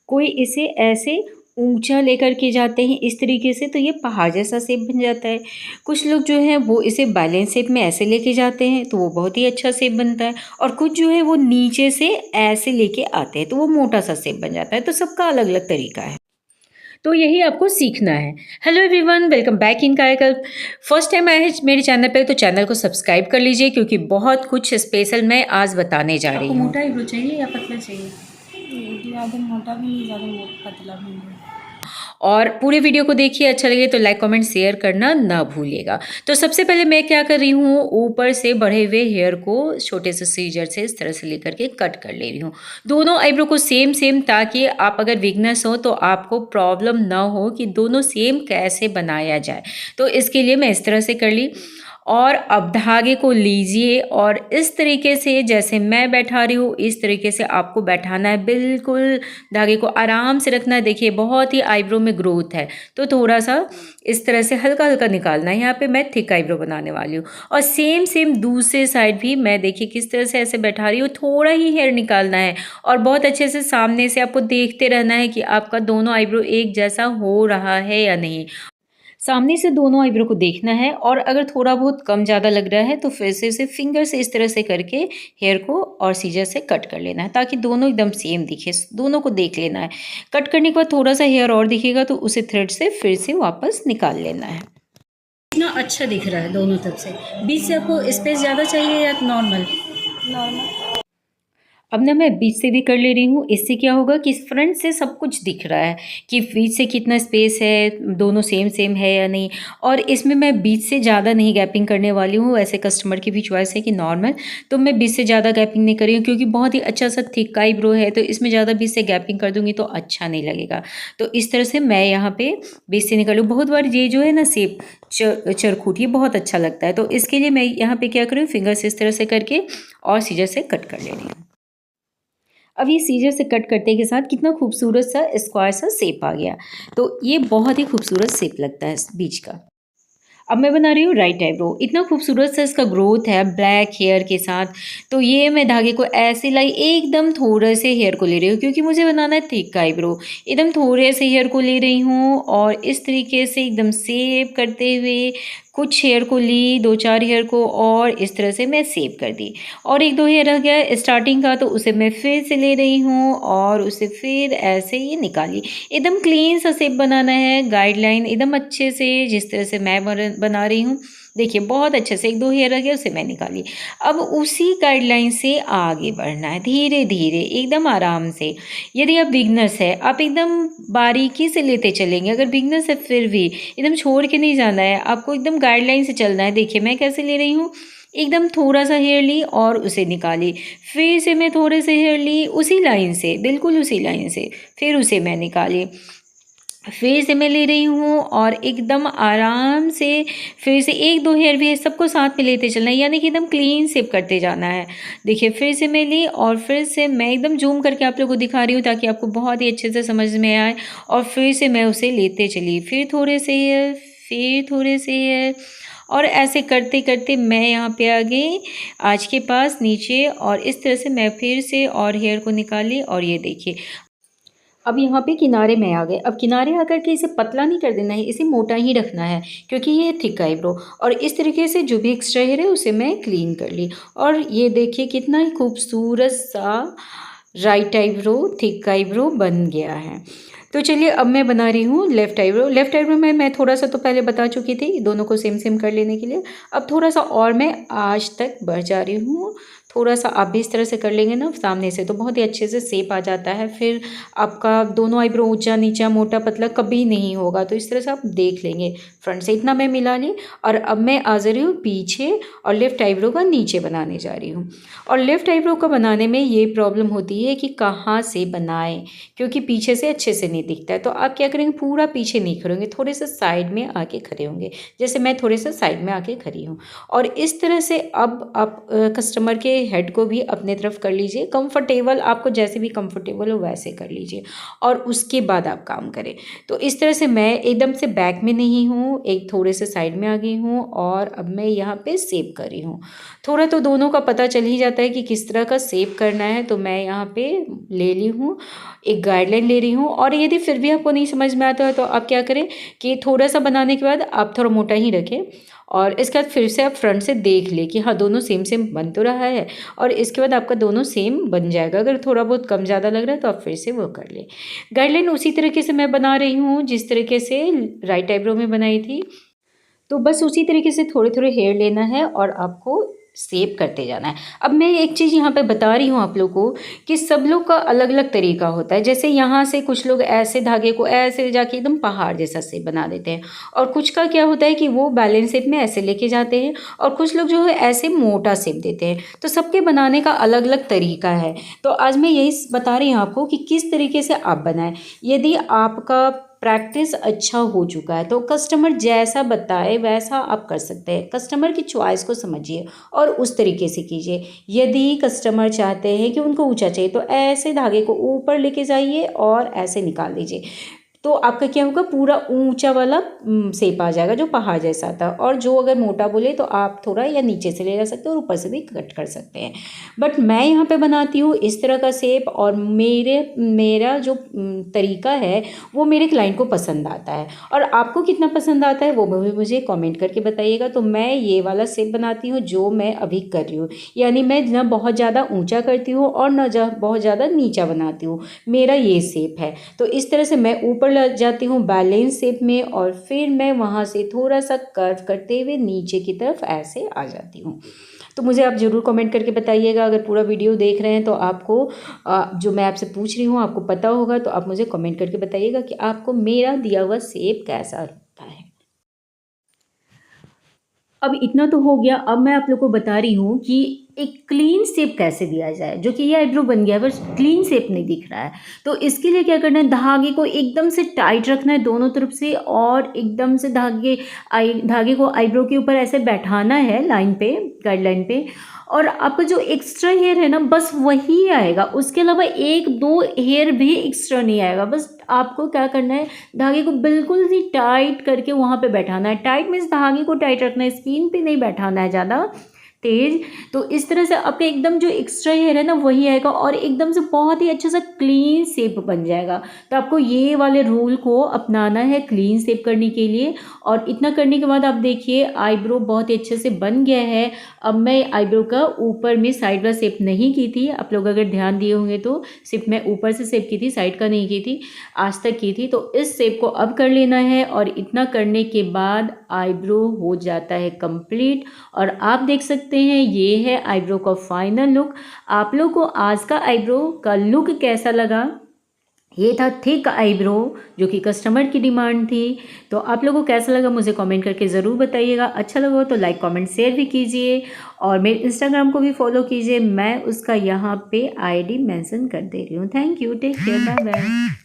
कोई इसे ऐसे ऊंचा लेकर के जाते हैं इस तरीके से, तो ये पहाड़ जैसा शेप बन जाता है। कुछ लोग जो है वो इसे बैलेंस शेप में ऐसे लेके जाते हैं तो वो बहुत ही अच्छा शेप बनता है, और कुछ जो है वो नीचे से ऐसे लेके आते हैं तो वो मोटा सा शेप बन जाता है। तो सबका अलग अलग तरीका है, तो यही आपको सीखना है। Hello everyone, welcome back in Kayakalp. First time आए हैं मेरे चैनल पे तो चैनल को सब्सक्राइब कर लीजिए, क्योंकि बहुत कुछ स्पेशल मैं आज बताने जा रही आपको हूँ। मोटा आईब्रो चाहिए या पतला चाहिए? ज़्यादा मोटा भी नहीं, ज़्यादा पतला भी नहीं। और पूरे वीडियो को देखिए, अच्छा लगे तो लाइक कमेंट शेयर करना ना भूलिएगा। तो सबसे पहले मैं क्या कर रही हूँ, ऊपर से बढ़े हुए हेयर को छोटे से सीजर से इस तरह से लेकर के कट कर ले रही हूँ, दोनों आईब्रो को सेम सेम, ताकि आप अगर बिगनर्स हो तो आपको प्रॉब्लम ना हो कि दोनों सेम कैसे बनाया जाए। तो इसके लिए मैं इस तरह से कर ली, और अब धागे को लीजिए और इस तरीके से जैसे मैं बैठा रही हूँ इस तरीके से आपको बैठाना है। बिल्कुल धागे को आराम से रखना है। देखिए बहुत ही आईब्रो में ग्रोथ है, तो थोड़ा सा इस तरह से हल्का हल्का निकालना है। यहाँ पे मैं थिक आईब्रो बनाने वाली हूँ, और सेम सेम दूसरे साइड भी मैं देखिए किस तरह से ऐसे बैठा रही हूँ। थोड़ा ही हेयर निकालना है और बहुत अच्छे से सामने से आपको देखते रहना है कि आपका दोनों आईब्रो एक जैसा हो रहा है या नहीं। सामने से दोनों आईब्रो को देखना है, और अगर थोड़ा बहुत कम ज़्यादा लग रहा है तो फिर से उसे फिंगर से इस तरह से करके हेयर को और सीजर से कट कर लेना है, ताकि दोनों एकदम सेम दिखे। दोनों को देख लेना है। कट करने के बाद थोड़ा सा हेयर और दिखेगा तो उसे थ्रेड से फिर से वापस निकाल लेना है। इतना अच्छा दिख रहा है दोनों तरफ से। बीच से आपको स्पेस ज़्यादा चाहिए या नॉर्मल? अब ना मैं बीच से भी कर ले रही हूँ। इससे क्या होगा कि फ्रंट से सब कुछ दिख रहा है कि बीच से कितना स्पेस है, दोनों सेम सेम है या नहीं। और इसमें मैं बीच से ज़्यादा नहीं गैपिंग करने वाली हूँ। वैसे कस्टमर की भी चॉइस है कि नॉर्मल, तो मैं बीच से ज़्यादा गैपिंग नहीं कर रही हूँ, क्योंकि बहुत ही अच्छा सा थिक आईब्रो है, तो इसमें ज़्यादा बीच से गैपिंग कर दूँगी तो अच्छा नहीं लगेगा। तो इस तरह से मैं यहाँ पे बीच से निकालूँ। बहुत बार ये जो है ना शेप चरखूट, ये बहुत अच्छा लगता है। तो इसके लिए मैं यहाँ पे क्या करूँ, फिंगर से इस तरह से करके और सीजर से कट कर ले रही हूँ। अब ये सीजर से कट करने के साथ कितना खूबसूरत सा स्क्वायर सा शेप आ गया। तो ये बहुत ही खूबसूरत शेप लगता है इस बीच का। अब मैं बना रही हूँ राइट आईब्रो। इतना खूबसूरत सा इसका ग्रोथ है ब्लैक हेयर के साथ। तो ये मैं धागे को ऐसे लाई एकदम थोड़े से हेयर को ले रही हूँ, क्योंकि मुझे बनाना है थिक आईब्रो। एकदम थोड़े से हेयर को ले रही हूँ और इस तरीके से एकदम सेव करते हुए कुछ हेयर को ली, 2-4 हेयर को, और इस तरह से मैं सेव कर दी। और 1-2 हेयर रह गया स्टार्टिंग का, तो उसे मैं फिर से ले रही हूँ और उसे फिर ऐसे ही निकाली। एकदम क्लीन सा शेप बनाना है, गाइडलाइन एकदम अच्छे से जिस तरह से मैं बना रही हूँ। देखिए बहुत अच्छे से 1-2 हेयर रह गया, उसे मैं निकाली। अब उसी गाइडलाइन से आगे बढ़ना है धीरे धीरे एकदम आराम से। यदि आप बिगनर्स है आप एकदम बारीकी से लेते चलेंगे, अगर बिगनर्स है फिर भी एकदम छोड़ के नहीं जाना है, आपको एकदम गाइडलाइन से चलना है। देखिए मैं कैसे ले रही हूँ, एकदम थोड़ा सा हेयर ली और उसे निकाली, फिर से मैं थोड़े से हेयर ली उसी लाइन से, बिल्कुल उसी लाइन से, फिर उसे मैं निकाली, फिर से मैं ले रही हूँ और एकदम आराम से फिर से 1-2 हेयर भी है, सबको साथ में लेते चलना है, यानी कि एकदम क्लीन शेप करते जाना है। देखिए फिर से मैं ली और फिर से मैं एकदम जूम करके आप लोगों को दिखा रही हूँ ताकि आपको बहुत ही अच्छे से समझ में आए। और फिर से मैं उसे लेते चली, फिर थोड़े से हेयर, फिर थोड़े से हेयर, और ऐसे करते करते मैं यहाँ पे आ गई आज के पास नीचे, और इस तरह से मैं फिर से और हेयर को निकाली। और ये देखिए अब यहाँ पे किनारे में आ गए। अब किनारे आकर के इसे पतला नहीं कर देना है, इसे मोटा ही रखना है, क्योंकि ये थिक आईब्रो। और इस तरीके से जो भी एक्स्ट्रा हेयर है उसे मैं क्लीन कर ली। और ये देखिए कितना ही खूबसूरत सा राइट आईब्रो, थिक आईब्रो बन गया है। तो चलिए अब मैं बना रही हूँ लेफ़्ट आईब्रो। लेफ़्ट आईब्रो में मैं थोड़ा सा तो पहले बता चुकी थी, दोनों को सेम सेम कर लेने के लिए। अब थोड़ा सा और मैं आज तक बढ़ जा रही हूँ। थोड़ा सा आप भी इस तरह से कर लेंगे ना सामने से, तो बहुत ही अच्छे से शेप आ जाता है। फिर आपका दोनों आईब्रो ऊंचा नीचा मोटा पतला कभी नहीं होगा। तो इस तरह से आप देख लेंगे। फ्रंट से इतना मैं मिला ली, और अब मैं आ जा रही हूँ पीछे और लेफ़्ट आईब्रो का नीचे बनाने जा रही हूँ। और लेफ़्ट आईब्रो का बनाने में ये प्रॉब्लम होती है कि कहाँ से बनाएं, क्योंकि पीछे से अच्छे से नहीं दिखता है। तो आप क्या करेंगे, पूरा पीछे नहीं खड़े होंगे, थोड़े से साइड में आके खड़े होंगे, जैसे मैं थोड़े से साइड में आके खड़ी हूँ। और इस तरह से अब आप कस्टमर के हेड को भी अपने तरफ कर लीजिए, कंफर्टेबल, आपको जैसे भी कंफर्टेबल हो वैसे कर लीजिए और उसके बाद आप काम करें। तो इस तरह से मैं एकदम से बैक में नहीं हूँ, एक थोड़े से साइड में आ गई हूँ और अब मैं यहाँ पे शेप कर रही हूँ। थोड़ा तो दोनों का पता चल ही जाता है कि किस तरह का शेप करना है। तो मैं यहाँ पे ले ली हूँ, एक गाइडलाइन ले रही हूँ और यदि फिर भी आपको नहीं समझ में आता है तो आप क्या करें कि थोड़ा सा बनाने के बाद आप थोड़ा मोटा ही रखें और इसके बाद फिर से आप फ्रंट से देख लें कि हाँ दोनों सेम सेम बन तो रहा है और इसके बाद आपका दोनों सेम बन जाएगा। अगर थोड़ा बहुत कम ज़्यादा लग रहा है तो आप फिर से वो कर लें। गाइडलाइन उसी तरीके से मैं बना रही हूँ जिस तरीके से राइट आईब्रो में बनाई थी। तो बस उसी तरीके से थोड़े थोड़े हेयर लेना है और आपको शेप करते जाना है। अब मैं एक चीज़ यहाँ पे बता रही हूँ आप लोगों को कि सब लोग का अलग अलग तरीका होता है। जैसे यहाँ से कुछ लोग ऐसे धागे को ऐसे जाके एकदम पहाड़ जैसा शेप बना देते हैं और कुछ का क्या होता है कि वो बैलेंस शेप में ऐसे लेके जाते हैं और कुछ लोग जो है ऐसे मोटा शेप देते हैं। तो सबके बनाने का अलग अलग तरीका है। तो आज मैं यही बता रही हूँ आपको कि किस तरीके से आप बनाएं। यदि आपका प्रैक्टिस अच्छा हो चुका है तो कस्टमर जैसा बताए वैसा आप कर सकते हैं। कस्टमर की चॉइस को समझिए और उस तरीके से कीजिए। यदि कस्टमर चाहते हैं कि उनको ऊंचा चाहिए तो ऐसे धागे को ऊपर लेके जाइए और ऐसे निकाल दीजिए, तो आपका क्या होगा, पूरा ऊंचा वाला शेप आ जाएगा जो पहाड़ जैसा था। और जो अगर मोटा बोले तो आप थोड़ा या नीचे से ले जा सकते हो और ऊपर से भी कट कर सकते हैं। बट मैं यहाँ पे बनाती हूँ इस तरह का शेप और मेरा जो तरीका है वो मेरे क्लाइंट को पसंद आता है। और आपको कितना पसंद आता है वो भी मुझे कमेंट करके बताइएगा। तो मैं ये वाला शेप बनाती हूँ जो मैं अभी कर रही हूँ, यानी मैं ना बहुत ज़्यादा ऊँचा करती हूँ और ना बहुत ज़्यादा नीचा बनाती हूँ। मेरा ये शेप है। तो इस तरह से मैं ऊपर लग जाती हूँ बैलेंस शेप में और फिर मैं वहाँ से थोड़ा सा कर्व करते हुए नीचे की तरफ ऐसे आ जाती हूँ। तो मुझे आप ज़रूर कमेंट करके बताइएगा। अगर पूरा वीडियो देख रहे हैं तो आपको जो मैं आपसे पूछ रही हूँ आपको पता होगा, तो आप मुझे कमेंट करके बताइएगा कि आपको मेरा दिया हुआ शेप कैसा लगता है। अब इतना तो हो गया। अब मैं आप लोग को बता रही हूँ कि एक क्लीन शेप कैसे दिया जाए। जो कि ये आईब्रो बन गया है बस क्लीन शेप नहीं दिख रहा है। तो इसके लिए क्या करना है, धागे को एकदम से टाइट रखना है दोनों तरफ से और एकदम से धागे को आईब्रो के ऊपर ऐसे बैठाना है लाइन पे, गाइडलाइन पे। और आपका जो एक्स्ट्रा हेयर है ना बस वही आएगा, उसके अलावा एक दो हेयर भी एक्स्ट्रा नहीं आएगा। बस आपको क्या करना है, धागे को बिल्कुल ही टाइट करके वहाँ पे बैठाना है। टाइट मीन्स धागे को टाइट रखना है, स्किन पे नहीं बैठाना है ज़्यादा तेज। तो इस तरह से आपका एकदम जो एक्स्ट्रा हेयर है ना वही आएगा और एकदम से बहुत ही अच्छा सा क्लीन शेप बन जाएगा। तो आपको ये वाले रूल को अपनाना है क्लीन शेप करने के लिए। और इतना करने के बाद आप देखिए आईब्रो बहुत ही अच्छे से बन गया है। अब मैं आईब्रो का ऊपर में साइड वाला शेप नहीं की थी, आप लोग अगर ध्यान दिए होंगे तो सिर्फ मैं ऊपर से शेप की थी, साइड का नहीं की थी, आज तक की थी। तो इस शेप को अब कर लेना है और इतना करने के बाद आईब्रो हो जाता है कंप्लीट। और आप देख सकते हैं ये है आईब्रो का फाइनल लुक। आप लोग को आज का आईब्रो का लुक कैसा लगा? ये था थिक आईब्रो जो कि कस्टमर की डिमांड थी। तो आप लोगों को कैसा लगा मुझे कमेंट करके ज़रूर बताइएगा। अच्छा लगा तो लाइक कमेंट शेयर भी कीजिए और मेरे इंस्टाग्राम को भी फॉलो कीजिए। मैं उसका यहाँ पे आईडी मेंशन कर दे रही हूँ। Thank you, take care, bye bye.